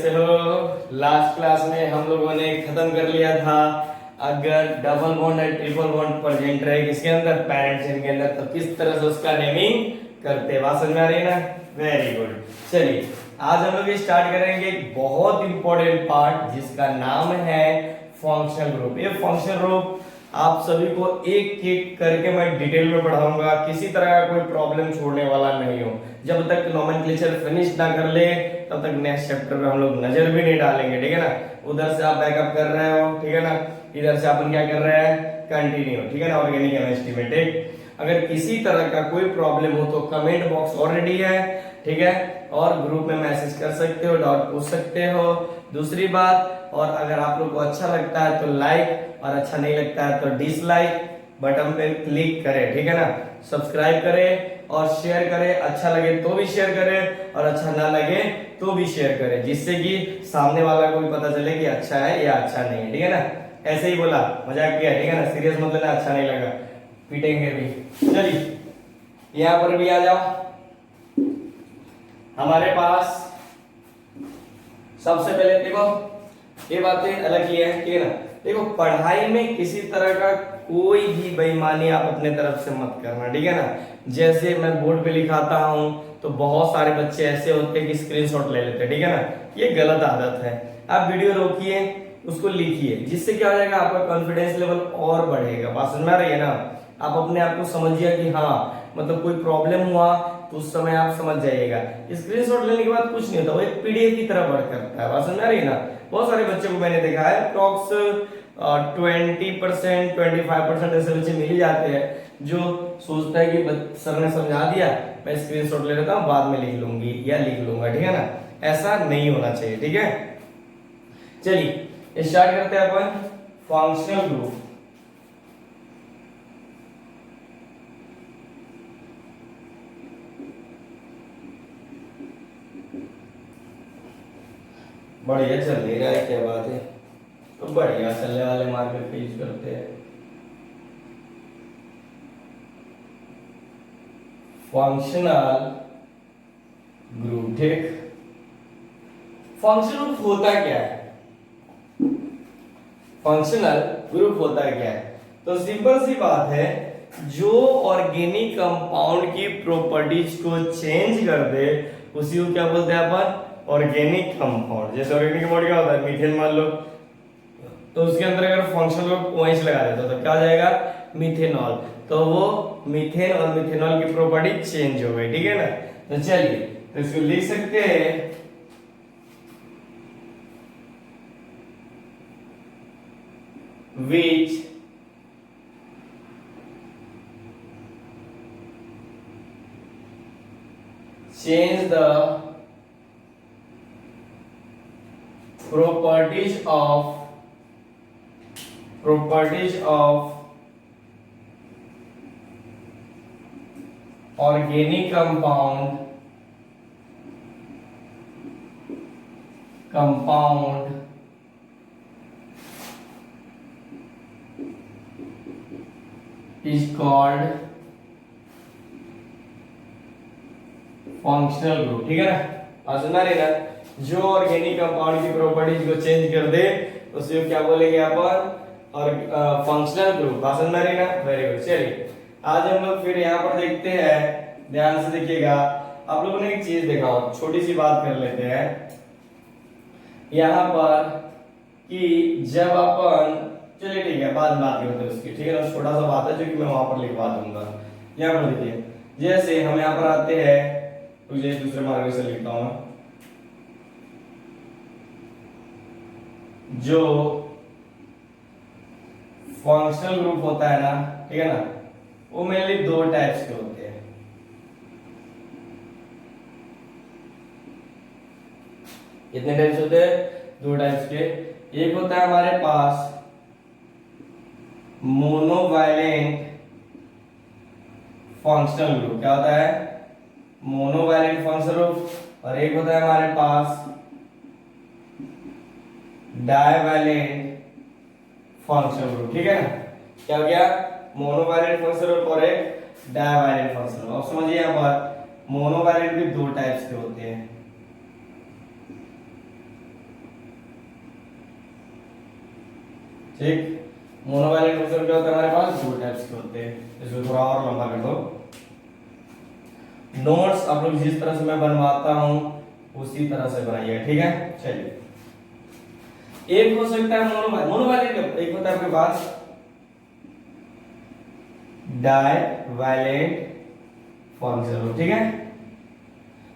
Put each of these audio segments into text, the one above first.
कैसे हो। Last class में हम लोगों ने खत्म कर लिया था, अगर डबल बॉन्ड और ट्रिपल बॉन्ड प्रेजेंट रहे किसके अंदर, पैरेंट चेन के अंदर, तो किस तरह से उसका नेमिंग करते, बात समझ में आ रही है ना। Very good. चलिए आज हम लोग स्टार्ट करेंगे एक बहुत इंपॉर्टेंट पार्ट जिसका नाम है फंक्शनल ग्रुप। ये फंक्शनल ग्रुप आप सभी को एक एक करके मैं डिटेल में पढ़ाऊंगा, किसी तरह का कोई प्रॉब्लम छोड़ने वाला नहीं हूं। जब तक नोमेनक्लेचर फिनिश ना कर ले तब तक नेक्स्ट चैप्टर में हम लोग नजर भी नहीं डालेंगे, ठीक है ना। उधर से आप बैकअप कर रहे हो, ठीक है ना, इधर से अपन क्या कर रहे हैं, कंटिन्यू, ठीक है ना, ऑर्गेनिक केमिस्ट्री में। ठीक, अगर किसी तरह का कोई प्रॉब्लम हो तो कमेंट बॉक्स ऑलरेडी है, ठीक है, और ग्रुप में मैसेज कर सकते हो, डाउट पूछ सकते हो। दूसरी बात, और अगर आप लोग को अच्छा लगता है तो लाइक, और अच्छा नहीं लगता है तो डिसलाइक बटन पे क्लिक करें, ठीक है ना। सब्सक्राइब करें और शेयर करें, अच्छा लगे तो भी शेयर करें और अच्छा ना लगे तो भी शेयर करें, जिससे कि सामने वाला को भी पता चले कि अच्छा है या अच्छा नहीं है, ठीक है ना। ऐसे ही बोला, मजाक किया, ठीक है ना, सीरियस मत लेना, अच्छा नहीं लगा पीटेंगे भी। चलिए यहाँ पर भी आ जाओ। हमारे पास सबसे पहले देखो, ये बातें अलग ही है, ठीक है ना। देखो पढ़ाई में किसी तरह का कोई भी बेईमानी आप अपने तरफ से मत करना, ठीक है ना। जैसे मैं बोर्ड पे लिखाता हूं तो बहुत सारे बच्चे ऐसे होते हैं कि स्क्रीनशॉट ले लेते हैं, ठीक है ना। ये गलत आदत है। आप वीडियो रोकिए, उसको लिखिए, जिससे क्या हो जाएगा, आपका कॉन्फिडेंस लेवल और बढ़ेगा। बात समझ में आ रही है ना। आप अपने आप को समझिए कि हाँ मतलब कोई प्रॉब्लम हुआ तो उस समय आप समझ जाइएगा। स्क्रीनशॉट लेने के बाद कुछ नहीं होता, वो एक पीडीएफ की तरह वर्क करता है। बात समझ में आ रही है ना। बहुत सारे बच्चों को मैंने देखा है, अप्रॉक्स 20% 25% ऐसे बच्चे मिल जाते हैं जो सोचता है कि सर ने समझा दिया, मैं स्क्रीनशॉट ले लेता हूँ, बाद में लिख लूंगी या लिख लूंगा, ठीक है ना। ऐसा नहीं होना चाहिए, ठीक है। चलिए स्टार्ट करते हैं अपन फंक्शनल ग्रुप। बढ़िया चल नहीं रहा है, क्या बात है। तो बढ़िया चलने वाले मार्केट पे यूज करते हैं फंक्शनल ग्रुप। ठीक, फंक्शनल ग्रुप होता क्या है, फंक्शनल ग्रुप होता क्या है, तो सिंपल सी बात है, जो ऑर्गेनिक कंपाउंड की प्रॉपर्टीज को चेंज कर दे उसी को क्या बोलते हैं अपन, ऑर्गेनिक कंपाउंड। जैसे ऑर्गेनिक कंपाउंड क्या होता है, मीथेन मान लो, तो उसके अंदर अगर फंक्शनल ग्रुप OH लगा देता तो क्या हो जाएगा, मीथेनॉल। तो वो मीथेन और मिथेनॉल की प्रॉपर्टी चेंज हो गई, ठीक है ना। तो चलिए तो इसको लिख सकते हैं which change the properties of organic compound is called functional group, ठीक है ना। सुना रहे ना, जो ऑर्गेनिक कंपाउंड की प्रॉपर्टीज को चेंज कर दे उसे क्या बोलेंगे अपन, और फंक्शनल ग्रुप। बात समझ में आ रही ना, वेरी गुड। चलिए आज हम लोग फिर यहाँ पर देखते हैं, ध्यान से देखिएगा। आप लोगों ने एक चीज देखा हो, छोटी सी बात कर लेते हैं यहाँ पर कि जब अपन, चलिए ठीक है बाद में बात करते हैं उसकी, ठीक है ना। छोटा सा बात है जो कि मैं वहां पर लिखवा दूंगा। यहाँ पर देखिए, जैसे हम यहाँ पर आते हैं, मुझे दूसरे मार्ग से लिखता हूं, जो फंक्शनल ग्रुप होता है ना, ठीक है ना, वो मेनली दो टाइप्स के होते हैं। कितने टाइप्स होते हैं, दो टाइप्स के। एक होता है हमारे पास मोनोवैलेंट फंक्शनल ग्रुप, क्या होता है, मोनोवैलेंट फंक्शनल ग्रुप, और एक होता है हमारे पास डाइवैलेंट फंक्शनल ग्रुप, ठीक है ना। क्या हो गया, मोनोवैलेंट फंक्शनल ग्रुप और एक डाइवैलेंट फंक्शनल ग्रुप। अब समझिए यहाँ पर मोनोवैलेंट भी दो टाइप्स के होते हैं, ठीक। मोनोवैलेंट फंक्शन क्या होता है हमारे पास, दो टाइप्स के होते हैं। इसको थोड़ा और लंबा कर दो। नोट्स आप लोग जिस तरह से मैं बनवाता हूं उसी तरह से बनाइए, ठीक है। चलिए, एक हो सकता है मोनोवैलेंट, एक होता है आपके पास डाइवैलेंट फंक्शन, ठीक है।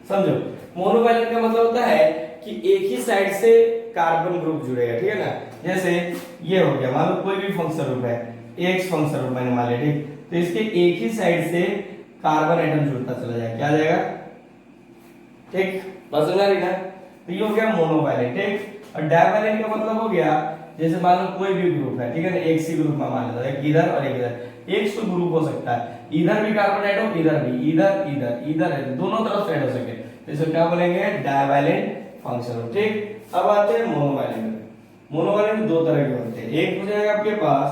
समझो, मोनोवैलेंट का मतलब होता है कि एक ही साइड से कार्बन ग्रुप जुड़ेगा, ठीक है ना। जैसे ये हो गया, मान लो कोई भी फंक्शन ग्रुप है, एक्स फंक्शन ग्रुप मैंने मान लिया, ठीक। तो इसके एक ही साइड से कार्बन एटम जुड़ता चला जाएगा, क्या आ जाएगा, ठीक। बस समझ रही ना। तो ये हो गया मोनोवैलेंट, ठीक। और डाइवैलेंट का मतलब हो गया, जैसे मान लो कोई भी ग्रुप है, ठीक है ना, एक सी ग्रुप में मान लेता है, एक इधर और एक इधर, एक तो ग्रुप हो सकता है, इधर भी कार्बन एटम, इधर भी, इधर इधर इधर है, दोनों तरफ से ऐड हो सके, तो इसको क्या बोलेंगे, डाइवैलेंट फंक्शन, ठीक। अब आते हैं मोनोवैलेंट। मोनोवैलेंट दो तरह के होते हैं, एक हो जाएगा आपके पास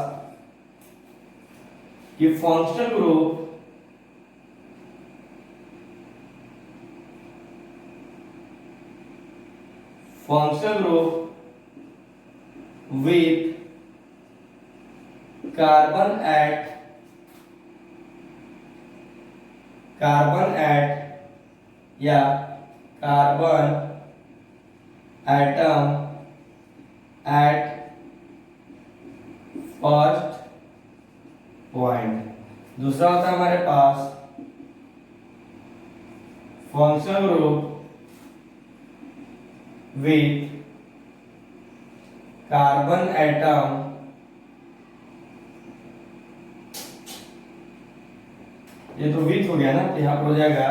कि functional group with carbon at या carbon atom at first point. दूसरा होता है हमारे पास functional group with carbon atom ये तो विथ हो गया ना, तो यहां पर हो जाएगा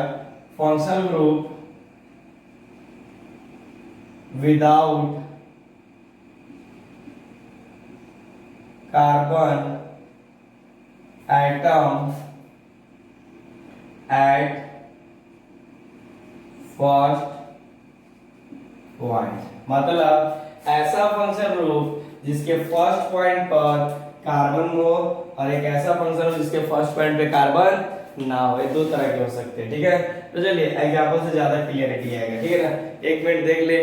functional group without carbon atom at first point. मतलब ऐसा फंक्शन ग्रुप जिसके फर्स्ट पॉइंट पर कार्बन हो और एक ऐसा फंक्शन ग्रुप जिसके फर्स्ट पॉइंट पे कार्बन ना हो, दो तरह के हो सकते हैं, ठीक है। तो चलिए एग्जांपल से ज्यादा क्लियरिटी आएगा, ठीक है ना। एक मिनट देख ले,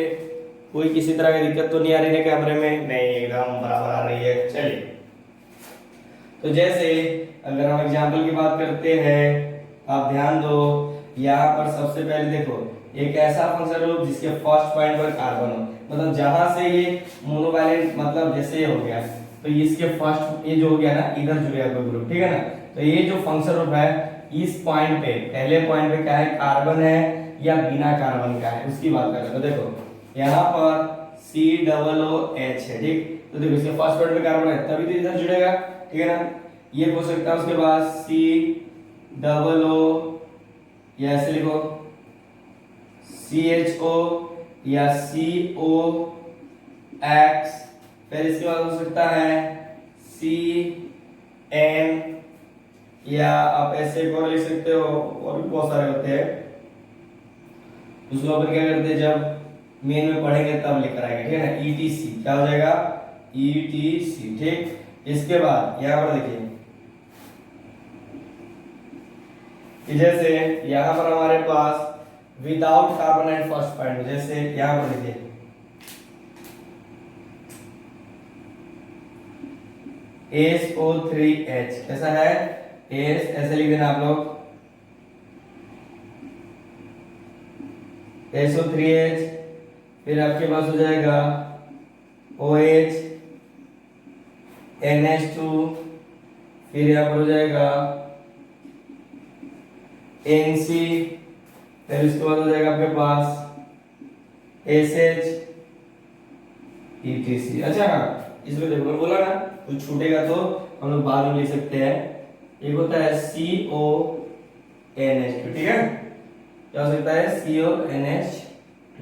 कोई किसी तरह की दिक्कत तो नहीं आ रही है कैमरे में, नहीं एकदम बराबर आ रही है। चलिए, तो जैसे अगर हम एग्जांपल की बात करते हैं, आप ध्यान दो, यहाँ पर सबसे पहले देखो एक ऐसा फंक्शन ग्रुप जिसके फर्स्ट पॉइंट पर कार्बन हो, मतलब जहां से ये मोनोवैलेंट, मतलब जैसे ये हो गया तो इसके फर्स्ट, ये जो हो गया ना इधर जुड़ेगा कोई ग्रुप, ठीक है ना। तो ये जो फंक्शन ग्रुप है इस पॉइंट पे, पहले पॉइंट पे क्या है, कार्बन है या बिना कार्बन का है, उसकी बात कर रहे हैं। तो देखो यहाँ पर COOH है, ठीक। तो देखो इसके फर्स्ट पॉइंट पे कार्बन है तभी तो इधर जुड़ेगा, ठीक है ना। ये हो सकता है उसके बाद COO या ऐसे लिखो CHO या COX, फिर इसके बाद हो सकता है CN या आप ऐसे को लिख सकते हो, और भी बहुत सारे होते हैं। उसको अपन क्या करते हैं, जब मेन में पढ़ेंगे तब लिख कर आएंगे, ठीक है ना। ETC क्या हो जाएगा, ETC, ठीक। इसके बाद यहाँ पर देखिए कि जैसे यहाँ पर हमारे पास without carbon at first point, जैसे यहाँ पर देखिए SO3H कैसा है, एस ऐसे लिख देना आप लोग, SO3H, फिर आपके पास हो जाएगा OH NH2, फिर यहाँ पर हो जाएगा NC, फिर उसके बाद हो जाएगा आपके पास SH ETC। अच्छा इसमें देखो मैं बोला ना कुछ छूटेगा तो हम लोग बाद में लिख सकते हैं। एक होता है CONH2, ठीक है, क्या हो सकता है CONH2,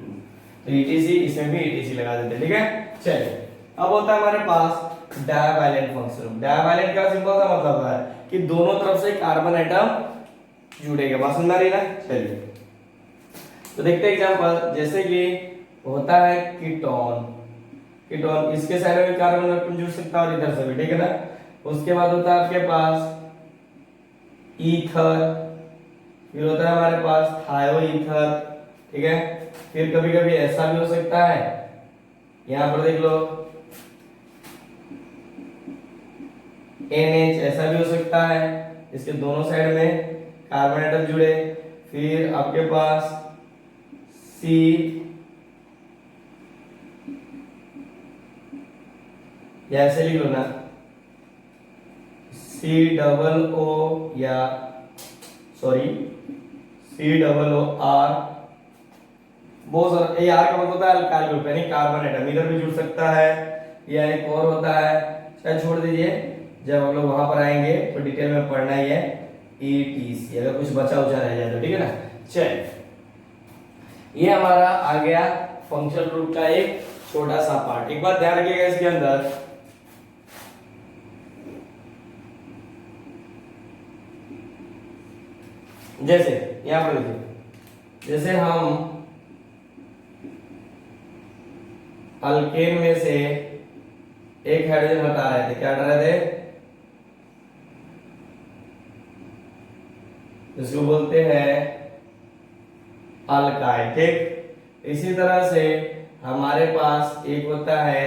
तो ETC, इसमें भी ETC लगा देते हैं, ठीक है। चलिए, अब होता है हमारे पास डाइवैलेंट फंक्शन। डाइवैलेंट का सिंपल सा मतलब है कि दोनों तरफ से कार्बन एटम जुड़ेगा, बात समझ आ रही है ना। चलिए तो देखते हैं एग्जांपल, जैसे कि होता है कीटोन, कीटोन इसके साइड में कार्बन एटम जुड़ सकता है और इधर से भी, ठीक है ना। उसके बाद होता है आपके पास ईथर, फिर होता है हमारे पास थायो ईथर, ठीक है। फिर कभी कभी ऐसा भी हो सकता है, यहां पर देख लो NH ऐसा भी हो सकता है, इसके दोनों साइड में कार्बन एटम जुड़े। फिर आपके पास C, या ऐसे लिख लो ना, COO या सॉरी COOR, बहुत सारा। ये आर का मतलब होता है अल्काइल ग्रुप, यानी कार्बन एटम इधर भी जुड़ सकता है, या एक और होता है, शायद छोड़ दीजिए, जब हम लोग वहां पर आएंगे तो डिटेल में पढ़ना ही है, ETC, अगर कुछ बचा उचा रह जाए तो, ठीक है ना। चलिए, ये हमारा आ गया फंक्शनल ग्रुप का एक छोटा सा पार्ट। एक बात ध्यान रखिएगा इसके अंदर, जैसे यहां पर देखिए, जैसे हम अल्केन में से एक हाइड्रोजन हटा रहे थे, क्या हटा रहे थे, इसको बोलते हैं अल्काइल, ठीक। इसी तरह से हमारे पास एक होता है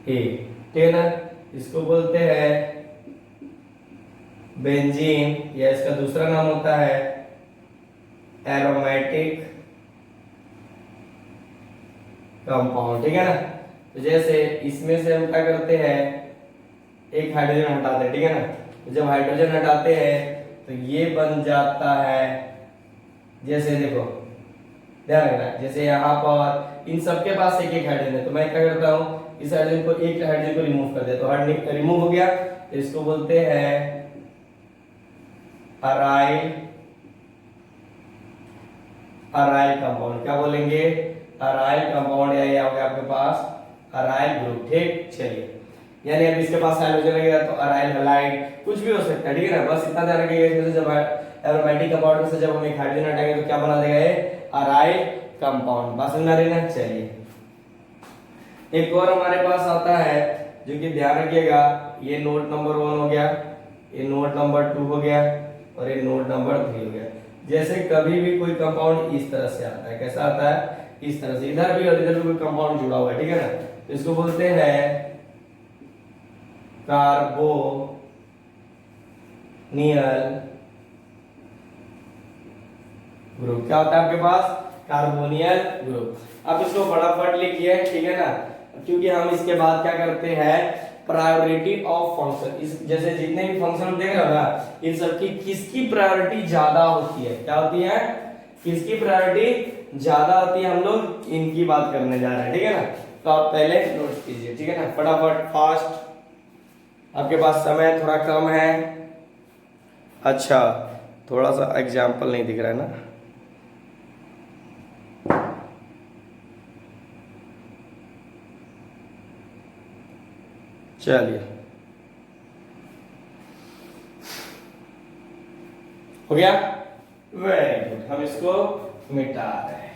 ए, ठीक है ना, इसको बोलते हैं बेंजीन, या इसका दूसरा नाम होता है एरोमेटिक कंपाउंड, ठीक है ना। तो जैसे इसमें से हम क्या करते हैं, एक हाइड्रोजन हटाते हैं, ठीक है ना। तो जब हाइड्रोजन हटाते हैं तो ये बन जाता है, जैसे देखो ध्यान रखना, जैसे यहाँ पर इन सबके पास एक एक हाइड्रोजन है, तो मैं क्या करता हूँ, इस हाइड्रोजन को, एक हाइड्रोजन को रिमूव कर देता हूँ, रिमूव हो गया, तो इसको बोलते हैं अराइल, अराइल कंपाउंड, क्या बोलेंगे, अराइल कंपाउंड, या ये हो गया आपके पास अराइल ग्रुप, ठीक। चलिए, यानी अब इसके पास हाइड्रोजन लगेगा तो अराइल हैलाइड कुछ भी हो सकता है, ठीक है ना। बस इतना ध्यान रखिएगा, इसमें से जब एरोमेटिक कंपाउंड से जब हम एक हाइड्रोजन हटाएंगे तो क्या बना देगा ये, अराइल कंपाउंड, बस समझ रहे ना। चलिए, एक और हमारे पास आता है जो कि ध्यान रखिएगा, ये नोड नंबर 1 हो गया, ये नोड नंबर 2 हो गया, और ये नोड नंबर 3 हो गया। जैसे कभी भी कोई कंपाउंड इस तरह से आता है, कैसा आता है, इस तरह से, इधर भी और इधर भी कोई कंपाउंड जुड़ा हुआ है, ठीक है ना, तो इसको बोलते हैं कार्बोनियल ग्रुप। क्या होता है आपके पास, कार्बोनियल ग्रुप। अब इसको फटाफट लिखिए, ठीक है ना, क्योंकि हम इसके बाद क्या करते हैं, प्रायोरिटी ऑफ फंक्शन, इस जैसे जितने भी फंक्शन देख रहे हो ना, इन सबकी किसकी प्रायोरिटी ज्यादा होती है, क्या होती है, किसकी प्रायोरिटी ज्यादा होती है, हम लोग इनकी बात करने जा रहे हैं, ठीक है ना। तो आप पहले नोट कीजिए, ठीक है ना, फटाफट फास्ट, आपके पास समय थोड़ा कम है। अच्छा, थोड़ा सा एग्जाम्पल नहीं दिख रहा है ना, चलिए, हो गया, वेरी गुड, हम इसको मिटा रहे हैं।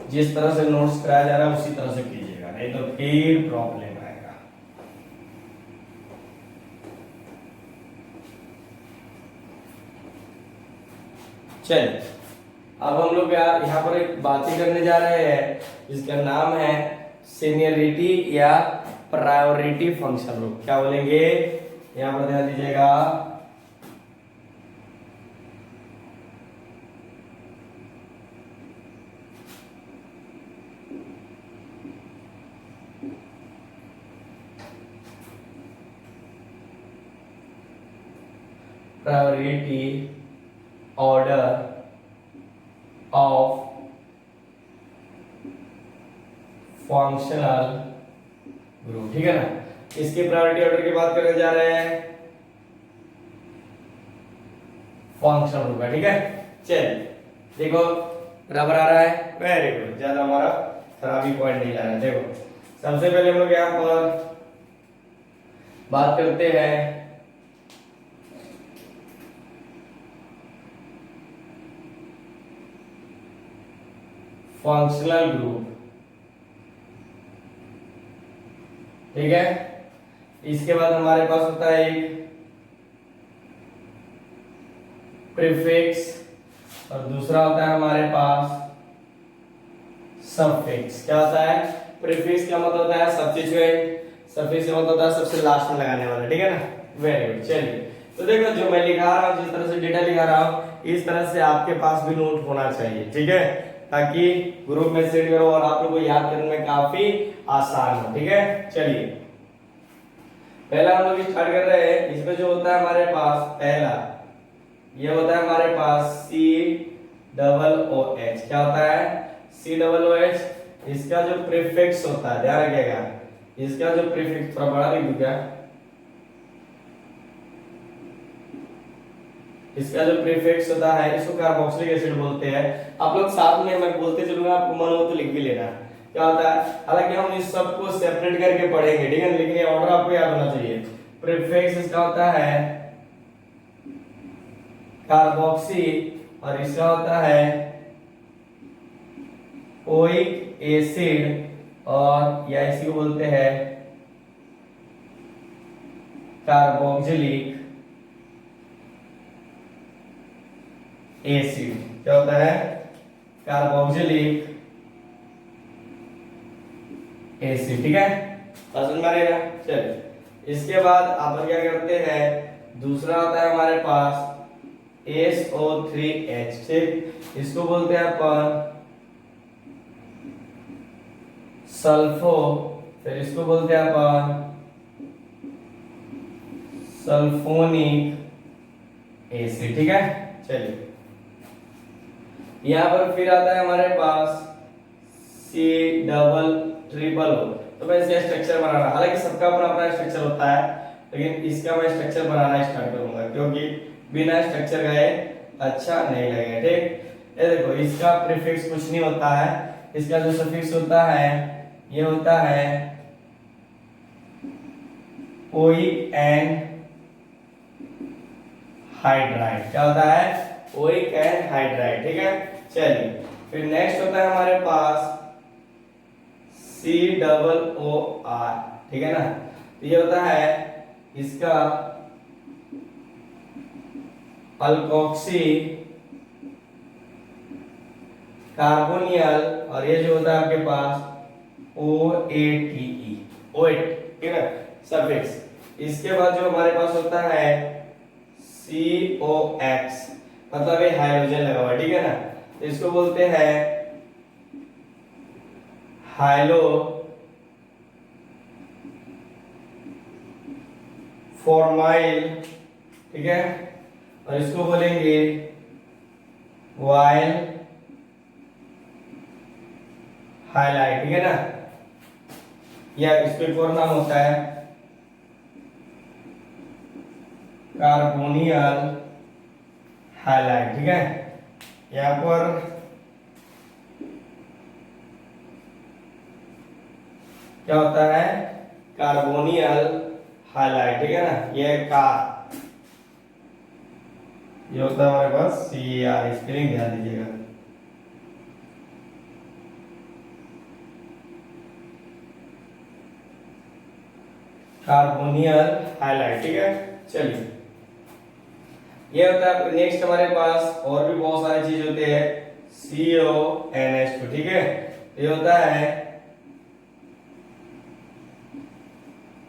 जिस तरह से नोट्स कराया जा रहा है उसी तरह से कीजिएगा, नहीं तो फिर प्रॉब्लम आएगा। चलिए, अब हम लोग यहाँ पर एक बातें करने जा रहे हैं जिसका नाम है सीनियरिटी या प्रायोरिटी फंक्शन ग्रुप। क्या बोलेंगे, यहाँ पर ध्यान दीजिएगा, priority order of functional group, ठीक है ना। इसके प्रायोरिटी ऑर्डर की बात करने जा रहे हैं, फंक्शनल ग्रुप है, ठीक है। चलिए, देखो बराबर आ रहा है, वेरी गुड, ज्यादा हमारा खराबी पॉइंट नहीं आ रहा है। देखो, सबसे पहले हम लोग यहाँ पर बात करते हैं फंक्शनल ग्रुप, ठीक है। इसके बाद हमारे पास होता है एक प्रीफिक्स और दूसरा होता है हमारे पास सफिक्स। क्या होता है? प्रीफिक्स का मतलब होता है सब्स्टिट्यूएंट, सफिक्स का मतलब होता है सबसे लास्ट में लगाने वाला, ठीक है ना। Very good. चलिए तो देखो जो मैं लिखा रहा हूँ, जिस तरह से डेटा लिखा रहा हूँ, इस तरह से आपके पास भी नोट होना चाहिए, ठीक है, ताकि ग्रुप में शेयर करो और आप लोगों को याद करने में काफी आसान हो, ठीक है। चलिए पहला हम लोग स्टार्ट कर रहे हैं। इसमें जो होता है हमारे पास पहला, ये होता है हमारे पास सी डबल ओ एच। क्या होता है? C double O H. इसका जो प्रीफिक्स होता है, ध्यान रखिएगा, इसका जो प्रीफिक्स, थोड़ा बड़ा लिख दूं क्या? इसका जो प्रीफिक्स होता है इसको कार्बोक्सिलिक एसिड बोलते हैं। आप लोग साथ में मैं बोलते चलूंगा, आपको मन हो तो लिख भी लेना। क्या होता है? हालांकि हम इस सब को सेपरेट करके पढ़ेंगे, ठीक है, लेकिन ये ऑर्डर आपको याद होना चाहिए। प्रीफिक्स इसका होता है कार्बोक्सी और इसका होता है ओइक एसिड, और या इसी को बोलते हैं कार्बोक्सिलिक एसिड। क्या होता है? कार्बोक्सिलिक एसिड, ठीक है, समझ में आ रहा है। चलिए इसके बाद अपन क्या करते हैं, दूसरा होता है हमारे पास SO3H, ठीक, इसको बोलते हैं अपन सल्फो, फिर इसको बोलते हैं अपन सल्फोनिक एसिड, ठीक है। चलिए यहां पर फिर आता है हमारे पास C डबल ट्रिपल O। तो मैं इसका स्ट्रक्चर बनाना, हालांकि सबका अपना अपना स्ट्रक्चर होता है, लेकिन इसका मैं स्ट्रक्चर बनाना स्टार्ट करूंगा, क्योंकि बिना स्ट्रक्चर गए अच्छा नहीं लगेगा, ठीक। ये देखो इसका प्रीफिक्स कुछ नहीं होता है, इसका जो सफिक्स होता है ये होता है ओइक एंड हाइड्राइड। क्या होता है? ओइक एंड हाइड्राइड, ठीक है। चलिए फिर नेक्स्ट होता है हमारे पास C डबल O R, ठीक है ना। तो ये होता है इसका अल्कोक्सी कार्बोनियल, और ये जो होता है आपके पास OATE, ओएट, ठीक है, सफिक्स। इसके बाद जो हमारे पास होता है COX, मतलब ये हाइड्रोजन लगा हुआ, ठीक है ना, तो इसको बोलते हैं हाइलो फॉर्माइल, ठीक है, और इसको बोलेंगे वाइल हाइलाइट, ठीक है ना, या इसका एक और नाम होता है कार्बोनियल हाइलाइट, ठीक है। यहां पर क्या होता है? कार्बोनियल हाइलाइट, ठीक है ना, ये ये होता है हमारे पास CR, स्पेलिंग ध्यान दीजिएगा। कार्बोनियल हाइलाइट, ठीक है। चलिए ये होता है नेक्स्ट हमारे पास, और भी बहुत सारी चीज होते हैं, CONH2, ठीक है, ये होता है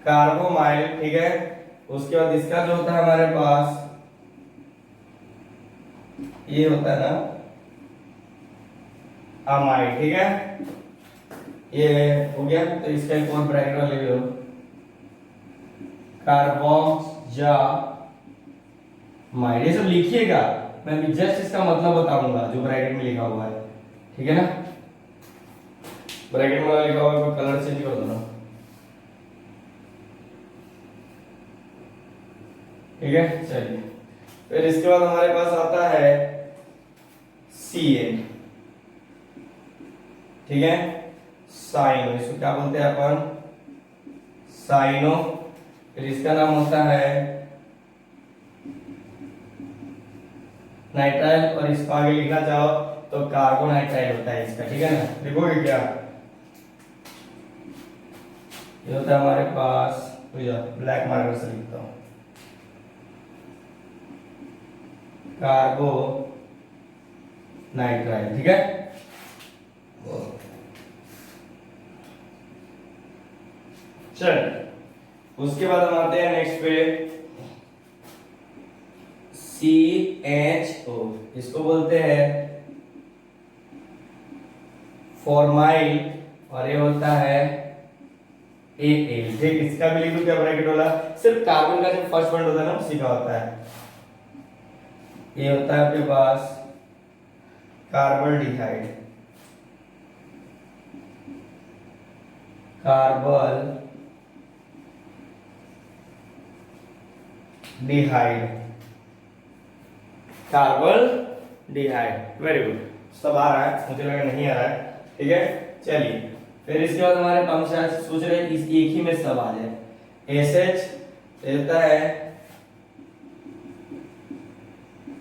कार्बोमाइल, ठीक है। उसके बाद इसका जो होता है हमारे पास, ये होता है ना अमाइड, ठीक है, ये हो गया। तो इसका एक और ब्रैकेट में ले लो, कार्बोक्जामाइड, ये सब लिखिएगा, मैं भी जस्ट इसका मतलब बताऊंगा जो ब्रैकेट में लिखा हुआ है, ठीक है ना। ब्रैकेट में लिखा हुआ है, कोई कलर चेंज कर दो ना, ठीक है। चलिए फिर इसके बाद हमारे पास आता है CN, ठीक है, साइनो, इसको क्या बोलते हैं अपन? साइनो। फिर इसका नाम होता है नाइट्राइल, और इसको आगे लिखना चाहो तो कार्बोनाइट्राइल होता है इसका, ठीक है ना। लिखोगे क्या? ये होता है हमारे पास, ब्लैक मार्कर से लिखता हूं, कार्बो नाइट्राइल। ठीक है, चल उसके बाद हम आते हैं नेक्स्ट पे, CHO, इसको बोलते हैं फॉर्माइल, और ये होता है Al। ठीक, इसका भी लिख दो क्या ब्रैकेट वाला, सिर्फ कार्बन का जो फर्स्ट बॉन्ड होता है ना उसी का होता है। ये होता है आपके पास कार्बोल्डिहाइड, कार्बन डिहाइड, कार्बन डिहाइड। वेरी गुड, सब आ रहा है, मुझे लगा नहीं आ रहा है। ठीक है, चलिए फिर इसके बाद हमारे हम शायद सोच रहे हैं इस एक ही में सब आ जाए। एसएच रहता है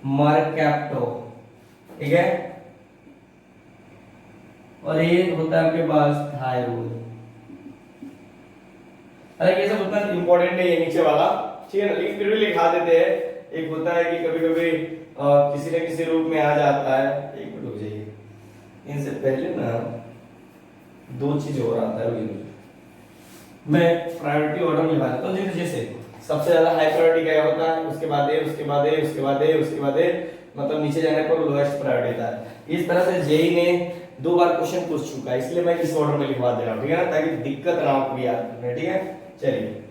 मरकैप्टो। ठीक है, और ये होता है आपके पास थायरोल। अरे ये सब उतना इंपॉर्टेंट नहीं है नीचे वाला, ठीक है ना, लेकिन फिर भी लिखा देते हैं। एक होता है कि कभी कभी किसी न किसी रूप में आ जाता है। एक मिनट रुक जाइए, इनसे पहले ना दो चीज और आता है, मैं प्रायोरिटी ऑर्डर में लिखा देता हूँ। जैसे सबसे ज्यादा हाई प्रायोरिटी क्या होता है, उसके बाद ए, उसके बाद ए, उसके बाद ए, उसके बाद ए, मतलब नीचे जाने पर लोएस्ट प्रायोरिटी था। इस तरह से जेई ने 2 बार क्वेश्चन पूछ चुका है, इसलिए मैं इस ऑर्डर में लिखवा दे रहा हूँ। ठीक है ना, ताकि दिक्कत ना हो याद करने। ठीक है, चलिए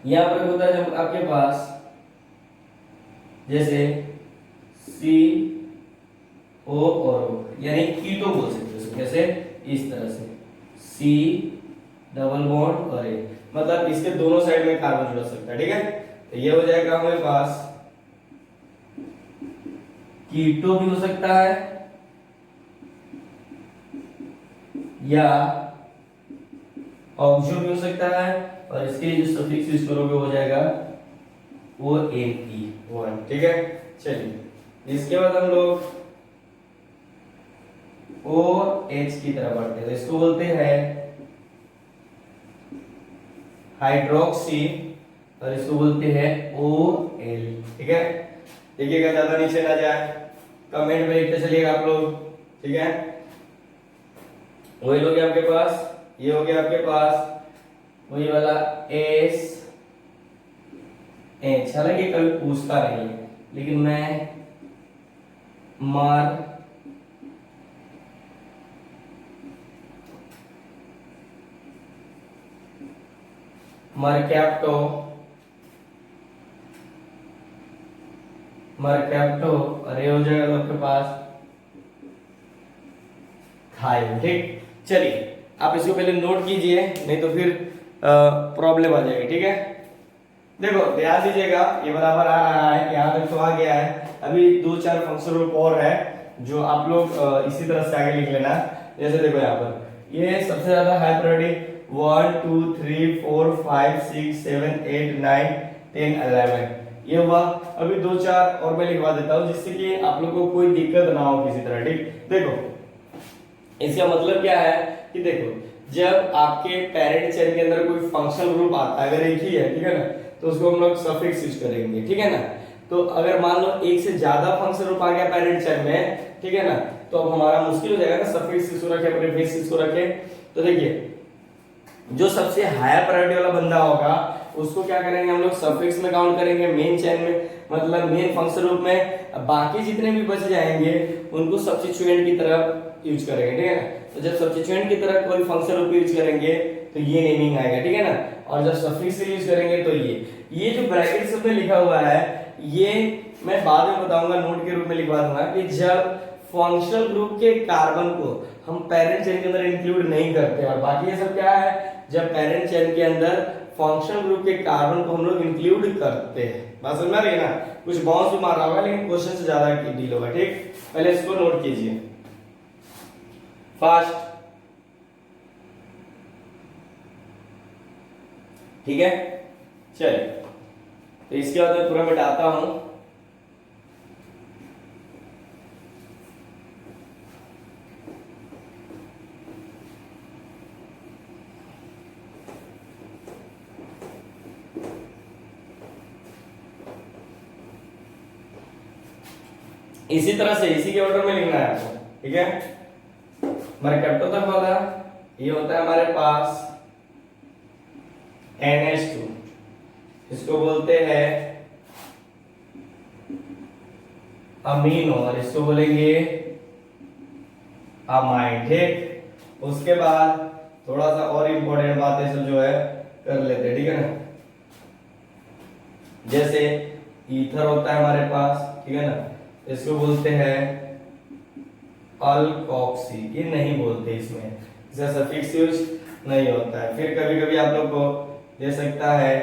यहाँ पर होता है जब आपके पास जैसे सी ओ और ओ, यानी कीटो बोल सकते हो, कैसे, इस तरह से सी डबल बॉन्ड और ए, मतलब इसके दोनों साइड में कार्बन जुड़ सकता है। ठीक है, तो ये हो जाएगा हमारे पास कीटो भी हो सकता है या ऑक्सो भी हो सकता है, और इसके लिए जो सफिक्स यूज करोगे हो जाएगा ओ एन ई वन। ठीक है, चलिए इसके बाद हम लोग ओ एच की तरफ बढ़ते हैं, तो इसको बोलते हैं हाइड्रोक्सी, और इसको बोलते हैं ओ एल। ठीक है, देखिएगा ज्यादा नीचे ना जाए, कमेंट में लिखते चलिएगा आप लोग। ठीक है, वही हो गया आपके पास, ये हो गया आपके पास वही वाला एस एच। हालांकि कभी पूछता नहीं है, लेकिन मैं मार मरकैप्टो, मरकैप्टो, और ये हो जाएगा आपके पास थाइम। ठीक, चलिए आप इसको पहले नोट कीजिए, नहीं तो फिर प्रॉब्लम आ जाएगी। ठीक है, देखो ध्यान दीजिएगा, ये बराबर आ रहा है, यहाँ तक तो आ गया है। अभी 2-4 फंक्शन ग्रुप और है जो आप लोग इसी तरह से आगे लिख लेना। जैसे देखो यहाँ पर ये सबसे ज्यादा हाई प्रायोरिटी 1 2 3 4 5 6 7 8 9 10 11 ये हुआ। अभी 2-4 और मैं लिखवा देता हूँ, जिससे कि आप लोग को कोई दिक्कत ना हो किसी तरह। ठीक, देखो इसका मतलब क्या है कि देखो जब आपके पेरेंट चेन के अंदर कोई फंक्शनल ग्रुप आता है, अगर एक ही है, ठीक है ना, तो उसको हम लोग सफिक्स यूज करेंगे। ठीक है ना, तो अगर मान लो एक से ज्यादा फंक्शनल ग्रुप आ गया पेरेंट चेन में, ठीक है ना, तो अब हमारा मुश्किल हो जाएगा ना, सफिक्स इसको रखे, प्रीफिक्स इसको रखे। तो देखिए जो सबसे हायर प्रायोरिटी वाला बंदा होगा उसको क्या करेंगे हम लोग, सफिक्स में काउंट करेंगे मेन चेन में, मतलब मेन फंक्शन ग्रुप में। बाकी जितने भी बच जाएंगे उनको सब्स्टिट्यूएंट की तरफ यूज करेंगे। ठीक है ना, तो जब सब्स्टिट्यूएंट की तरफ कोई फंक्शन ग्रुप यूज करेंगे तो ये नेमिंग आएगा। ठीक है ना, और जब सफिक्स से यूज करेंगे तो ये जो ब्रैकेट्स में लिखा हुआ है ये मैं बाद में बताऊंगा, नोट के रूप में लिखवा दूंगा कि जब फंक्शनल ग्रुप के कार्बन को हम पेरेंट चेन के अंदर इंक्लूड नहीं करते, और बाकी ये सब क्या है, जब पेरेंट चेन के अंदर फंक्शनल ग्रुप के कार्बन को हम लोग इंक्लूड करते हैं। बात समझ में आ रही है ना, कुछ बाउंस भी मार रहा होगा लेकिन क्वेश्चन से ज्यादा डील होगा। ठीक, पहले इसको नोट कीजिए फास्ट। ठीक है, चलिए तो इसके बाद मैं पूरा मिटाता हूं। इसी तरह से इसी के ऑर्डर में लिखना है आपको, ठीक है। मरकट्टो तक वाला ये होता है हमारे पास NH2, इसको बोलते हैं अमीनो और इसको बोलेंगे अमाइन, ठीक। उसके बाद थोड़ा सा और इम्पोर्टेंट बातें सब जो है कर लेते हैं, ठीक है ना। जैसे ईथर होता है हमारे पास, ठीक है ना, इसको बोलते हैं अल्कोक्सी, ये नहीं बोलते इसमें, इसका सफिक्स यूज नहीं होता है। फिर कभी कभी आप लोग को दे सकता है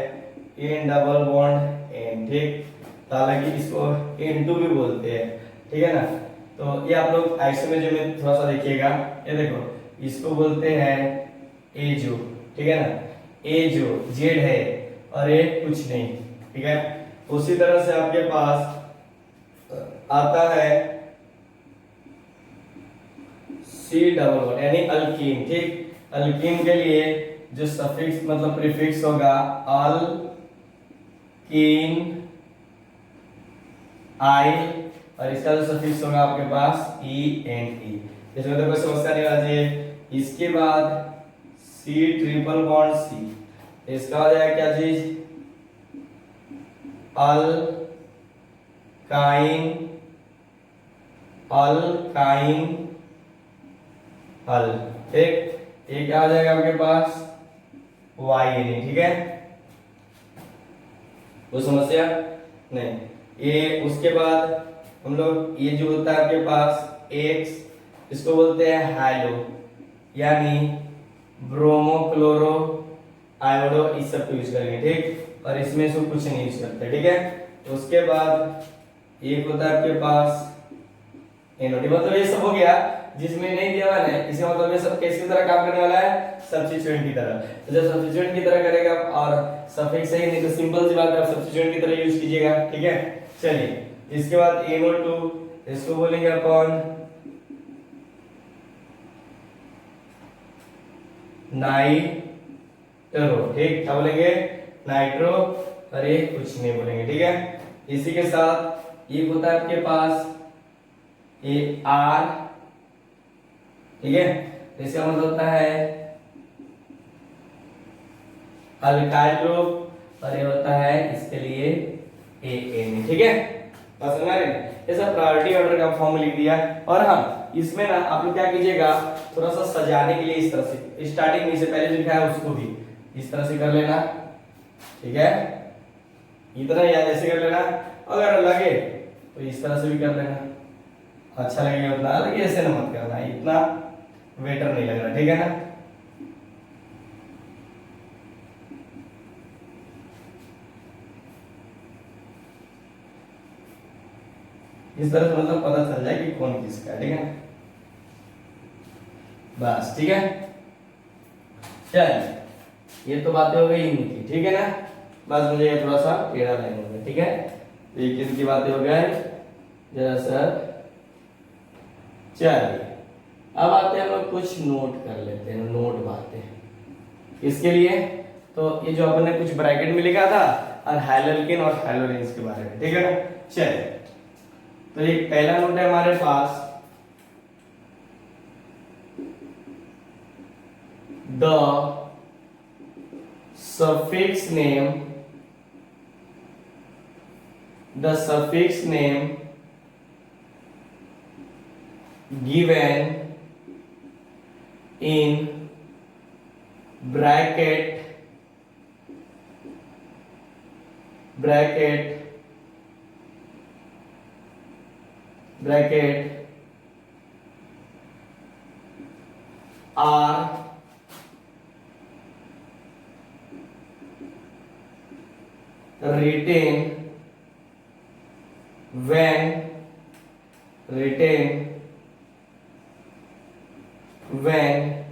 इन डबल बॉन्ड एन, ठीक, हालांकि इसको N2 भी बोलते हैं, ठीक है ना। तो ये आप लोग आइसोमेरिज्म में थोड़ा सा देखिएगा, ये देखो इसको बोलते हैं एजो, ठीक है ना, एजो जेड है और ये कुछ नहीं, ठीक है। उसी तरह से आपके पास आता है सी डबल बॉन्ड यानी अल्कीन, ठीक। अल्कीन के लिए जो सफिक्स मतलब प्रीफिक्स होगा अल्कीन आई, और इसका जो सफिक्स होगा आपके पास ENE। इसमें तो कोई समस्या नहीं आना चाहिए। इसके बाद C ट्रिपल बॉन्ड C, इसका हो जाएगा क्या चीज, अल्काइन, अल्काइन अल, ठीक। ये क्या हो जाएगा आपके पास YNE, ठीक है, कोई समस्या नहीं। ये उसके बाद हम लोग ये जो होता है आपके पास X, इसको बोलते हैं हाइलो यानी ब्रोमो क्लोरो आयोडो, इस सब को यूज करेंगे, ठीक। और इसमें से कुछ नहीं यूज करते, ठीक है। उसके बाद एक होता है आपके पास एनओडी, मतलब ये सब हो गया जिसमें नहीं दिया हुआ है, इसका मतलब ये सब किसकी तरह काम करने वाला है, सब्स्टिट्यूएंट की तरह। तो जब सब्स्टिट्यूएंट की तरह करेगा और सफिक्स सही नहीं तो सिंपल सी बात है आप सब्स्टिट्यूएंट की तरह यूज कीजिएगा, ठीक है। चलिए इसके बाद NO2, इसको बोलेंगे अपन नाइट्रो, ठीक, क्या बोलेंगे नाइट्रो, और ये कुछ नहीं बोलेंगे, ठीक है। इसी के साथ ये होता है आपके पास ये R, ठीक है, इसका मतलब होता है अल्काइल ग्रुप, और ये होता है इसके लिए AN, ठीक है। बस समझ रहे हैं, ये सब प्रायोरिटी ऑर्डर का फॉर्म लिख दिया। और हाँ इसमें ना आप लोग क्या कीजिएगा, थोड़ा सा सजाने के लिए इस तरह से स्टार्टिंग में से पहले जो लिखा है उसको भी इस तरह से कर लेना, ठीक है, इतना या ऐसे कर लेना। अगर लगे तो इस तरह से भी कर लेना, अच्छा लगेगा उतना, लगे ऐसे ना मत करना, इतना वेटर नहीं लग रहा, ठीक है ना। इस तरह से मतलब पता चल जाए कि कौन किसका है, ठीक है। बस ठीक है, चल ये तो बातें हो गई इनकी, ठीक है ना। बस मुझे ये थोड़ा सा टेढ़ा लाइन हो गया, ठीक है। तो ये किसकी बातें हो गए जरा सर। चलिए अब आते हैं हम लोग कुछ नोट कर लेते हैं, नोट बातें इसके लिए। तो ये जो अपन ने कुछ ब्रैकेट में लिखा था और हाइलोल्केन और हाइलोरेंस के बारे में, ठीक है ना। चलिए तो ये पहला नोट है हमारे पास, the suffix name given in bracket are written when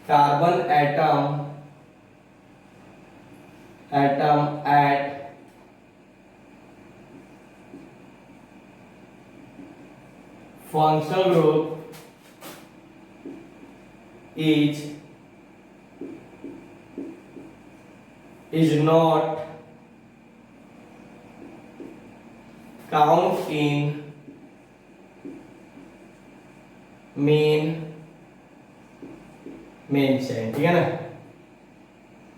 carbon atom at functional group is not count in main chain, ठीक है ना।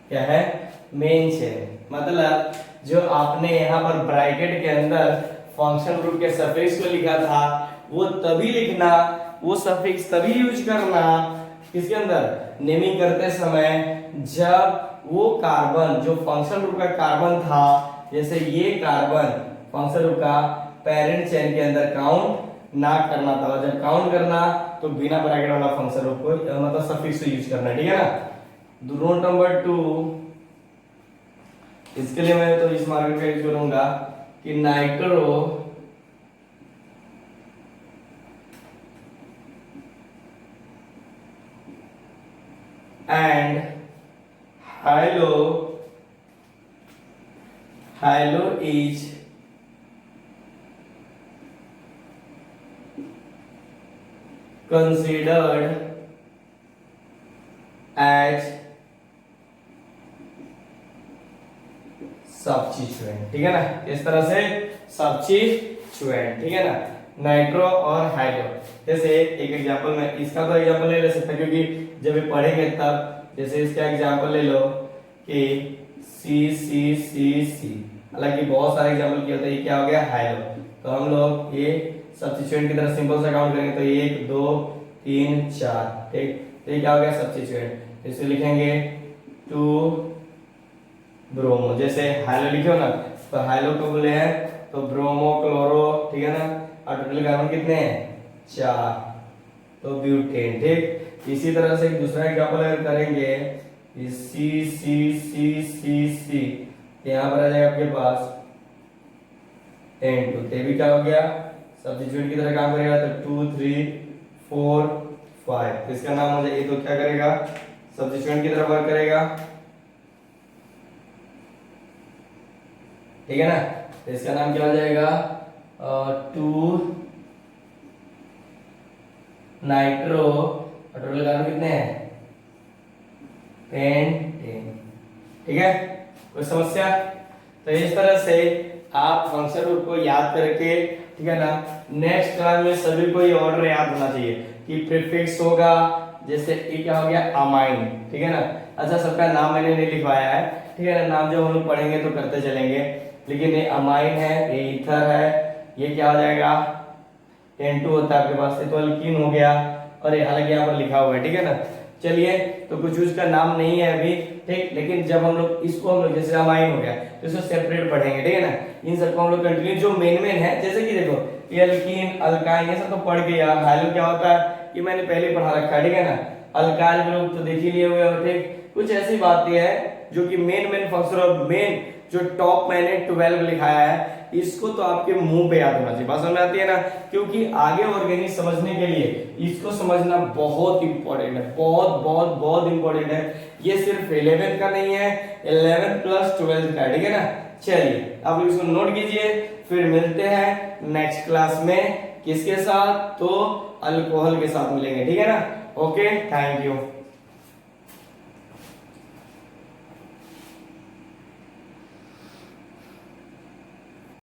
क्या है? Main chain. मतलब जो आपने यहाँ पर ब्रैकेट के अंदर फंक्शन ग्रुप के सफिक्स को लिखा था वो तभी लिखना, वो सफिक्स तभी यूज करना किसके अंदर, नेमिंग करते समय, जब वो कार्बन जो फंक्शन ग्रुप का कार्बन था, जैसे ये कार्बन फंक्शन ग्रुप का पेरेंट चेन के अंदर काउंट ना करना था। जब काउंट करना तो बिना ब्रैकेट वाला फंक्शन ग्रुप को मतलब सफिक्स को यूज करना है, ठीक है ना। रूल नंबर 2, इसके लिए मैं तो इस मार्कर का यूज करूंगा कि nitro and high-low is considered as substituent, ठीक है ना। इस तरह से substituent, ठीक है ना, नाइट्रो और हाइड्रो। जैसे एक एग्जांपल में इसका तो एग्जांपल ले सकते हैं क्योंकि जब ये पढ़ेंगे तब, जैसे इसका एग्जांपल ले लो कि C, हालांकि बहुत सारे एग्जांपल किया था, ये क्या हो गया, हाइड्रो। तो हम लोग ये सब्स्टिट्यूएंट की तरह सिंपल सा काउंट करेंगे तो 1 2 3 4, ठीक। तो ये क्या हो गया, सब्स्टिट्यूएंट। इसे लिखेंगे 2 ब्रोमो, जैसे हाइलो लिखे हो ना, तो हाइलो को बोले हैं तो ब्रोमो क्लोरो, ठीक है ना। और टोटल कार्बन कितने हैं, 4, तो ब्यूटेन, ठीक। इसी तरह से एक दूसरा एग्जांपल अगर करेंगे, C, यहाँ पर आ जाएगा आपके पास N2, तो भी क्या हो गया, सब्स्टिट्यूएंट की तरह काम करेगा तो 2 3 4 5, इसका नाम हो जाए, ये तो क्या करेगा, सब्स्टिट्यूएंट की तरह वर्क करेगा, ठीक है ना। तो इसका नाम क्या हो जाएगा, 2 नाइट्रो, और टोटल कार्बन कितने हैं, 10, ठीक है। कोई समस्या? तो इस तरह से आप फंक्शन ग्रुप को याद करके, ठीक है ना, नेक्स्ट क्लास में सभी को ये ऑर्डर याद होना चाहिए कि प्रीफिक्स होगा, जैसे ये क्या हो गया, अमाइन, ठीक है ना। अच्छा, सबका नाम मैंने नहीं लिखवाया है, ठीक है ना, नाम जो हम लोग पढ़ेंगे तो करते चलेंगे, लेकिन ये अमाइन है, ये ईथर है, ये क्या हो जाएगा, N2 होता है आपके पास, ये तो अल्कीन हो गया, और ये हालांकि यहाँ पर लिखा हुआ है, ठीक है ना। चलिए, तो कुछ उसका नाम नहीं है अभी, ठीक, लेकिन जब हम लोग इसको हम लोग जैसे अमाइन हो गया तो इसको सेपरेट पढ़ेंगे, ठीक है ना। इन सबको हम लोग कंटिन्यू जो मेन है, जैसे कि देखो ये अल्कीन, अल्काइन, ये सब तो पढ़ के यार। हाइलो क्या होता है ये मैंने पहले पढ़ा रखा है, ठीक है ना। अल्काइल ग्रुप तो देख ही लिए हुए हो, ठीक। कुछ ऐसी बातें हैं जो कि मेन फंक्शन ऑफ मेन जो टॉप मैंने 12 लिखाया है, इसको तो आपके मुंह पे याद होना चाहिए, बात समझ में आती है ना। क्योंकि आगे ऑर्गेनिक समझने के लिए इसको समझना बहुत इंपॉर्टेंट है, बहुत इंपॉर्टेंट है। ये सिर्फ 11th का नहीं है, 11th प्लस 12th का, ठीक है ना। चलिए, आप लोग इसको नोट कीजिए, फिर मिलते हैं नेक्स्ट क्लास में, किसके साथ, तो अल्कोहल के साथ मिलेंगे, ठीक है ना। Okay, thank you.